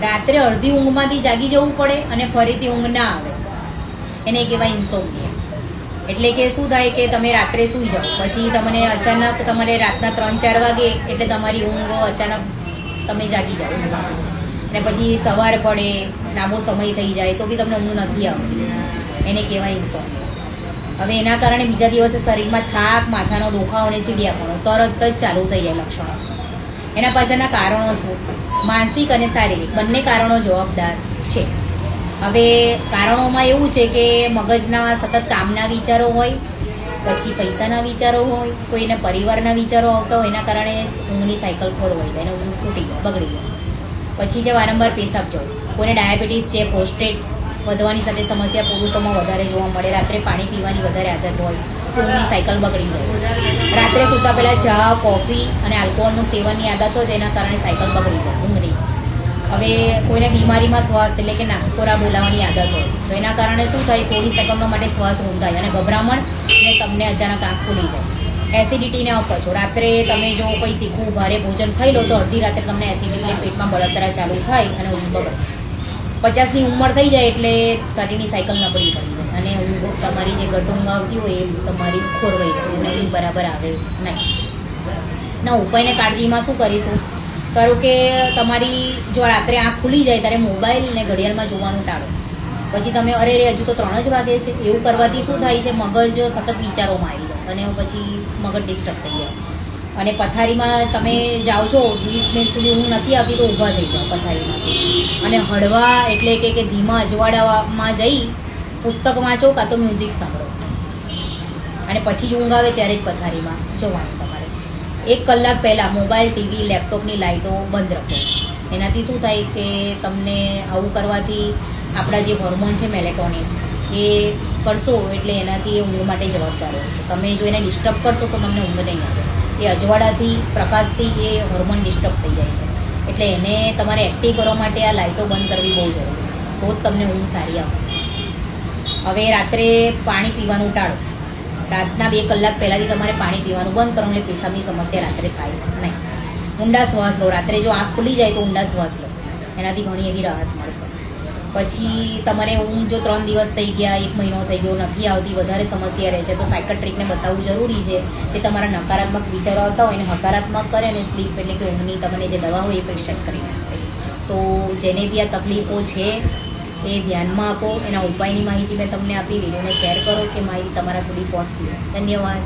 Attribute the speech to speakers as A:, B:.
A: રાત્રે અડધી ઊંઘમાંથી જાગી જવું પડે અને ફરીથી ઊંઘ ના આવે, એને કહેવાય ઇન્સોમ્નિયા. એટલે કે શું થાય કે તમે રાત્રે સૂઈ જાઓ, પછી તમને અચાનક તમારે રાતના 3-4 વાગે એટલે તમારી ઊંઘ અચાનક તમે જાગી જાઓ અને પછી સવાર પડે, લાંબો સમય થઈ જાય તો બી તમને ઊંઘ નથી આવતી, એને કહેવાય ઇન્સોમ્નિયા. હવે એના કારણે બીજા દિવસે શરીરમાં થાક, માથાનો દુખાવો અને ચીડિયાપણો તરત જ ચાલુ થઈ જાય લક્ષણો. એના પાછળના કારણો શું? માનસિક અને શારીરિક બંને કારણો જવાબદાર છે. હવે કારણોમાં એવું છે કે મગજના સતત કામના વિચારો હોય, પછી પૈસાના વિચારો હોય, કોઈને પરિવારના વિચારો આવતા હોય, એના કારણે ઊંઘની સાયકલ ખોરવાઈ જાય અને ઊંઘ તૂટી જાય, બગડી જાય. પછી છે વારંવાર પેશાબ જવું, કોઈને ડાયાબિટીસ છે, પ્રોસ્ટેટ વધવાની સાથે સમસ્યા પુરુષોમાં વધારે જોવા મળે, રાત્રે પાણી પીવાની વધારે આદત હોય, ઊંઘની સાયકલ બગડી જાય. રાત્રે સૂતા પહેલાં ચા, કોફી અને આલ્કોહોલનું સેવનની આદત હોય તેના કારણે સાયકલ બગડી જાય ઊંઘની. હવે કોઈને બીમારીમાં શ્વાસ એટલે કે નાકસ્કોરા બોલાવવાની આદત હોય તો એના કારણે શું થાય, થોડી સેકન્ડો માટે શ્વાસ રૂંધાય અને ગભરામણ અને તમને અચાનક આંખ ખુલી જાય. એસિડિટીને અપચો, રાત્રે તમે જો કોઈ તીખું ભારે ભોજન ખાઈ લો તો અડધી રાત્રે તમને એસિડિટી પેટમાં બળતરા ચાલુ થાય અને ઊંઘ બગડે. 50ની ઉંમર થઈ જાય એટલે શરીરની સાયકલ નબળી પડી જાય અને ઊંઘ તમારી જે ગટ ઊંઘ આવતી હોય એ તમારી ખોરવાઈ જાય અને ઊંઘ બરાબર આવે નહીં. ના ઉપાયને કાળજીમાં શું કરીશું? ધારો કે તમારી જો રાત્રે આંખ ખુલી જાય ત્યારે મોબાઈલ અને ઘડિયાળમાં જોવાનું ટાળો. પછી તમે અરે હજુ તો 3 જ વાગે છે, એવું કરવાથી શું થાય છે, મગજ સતત વિચારોમાં આવી જાય અને પછી મગજ ડિસ્ટર્બ થઈ જાય. અને પથારીમાં તમે જાઓ છો 20 મિનિટ સુધી ઊંઘ નથી આવતી તો ઊભા થઈ જાઓ પથારીમાંથી અને હળવા એટલે કે ધીમા અજવાળામાં જઈ પુસ્તક વાંચો કાં તો મ્યુઝિક સાંભળો અને પછી જ ઊંઘ આવે ત્યારે જ પથારીમાં જવાનું. તમારે 1 કલાક પહેલાં મોબાઈલ, ટીવી, લેપટોપની લાઇટો બંધ રાખો. એનાથી શું થાય કે તમને આવું કરવાથી આપણા જે હોર્મોન છે મેલેટોનિન એ કરશો એટલે એનાથી એ ઊંઘ માટે જવાબદાર હોય છે. તમે જો એને ડિસ્ટર્બ કરશો તો તમને ઊંઘ નહીં આવે. એ અજવાળાથી, પ્રકાશથી એ હોર્મોન ડિસ્ટર્બ થઈ જાય છે. એટલે એને તમારે એક્ટિવ કરવા માટે આ લાઇટો બંધ કરવી બહુ જરૂરી છે, તો જ તમને ઊંઘ સારી આવશે. હવે રાત્રે પાણી પીવાનું ટાળો. રાતના 2 કલાક પહેલાંથી તમારે પાણી પીવાનું બંધ કરો એટલે પેશાબની સમસ્યા રાત્રે થાય નહીં. ઊંડા શ્વાસ લો, રાત્રે જો આંખ ખુલી જાય તો ઊંડા શ્વાસ લો, એનાથી ઘણી એવી રાહત મળશે. પછી તમારે ઊંઘ જો 3 દિવસ થઈ ગયા, 1 મહિનો થઈ ગયો, નથી આવતી, વધારે સમસ્યા રહે છે તો સાયકટ્રિકને બતાવવું જરૂરી છે. જે તમારા નકારાત્મક વિચારો આવતા હોય એને હકારાત્મક કરે અને સ્લીપ એટલે કે ઊંઘની તમને જે દવા હોય એ પ્રિસ્ક્રાઇબ કરી નાખે. તો જેને બી આ તકલીફો છે એ ધ્યાનમાં આપો. એના ઉપાયની માહિતી મેં તમને આપી. વિડીયોને શેર કરો કે માહિતી તમારા સુધી પહોંચતી. ધન્યવાદ.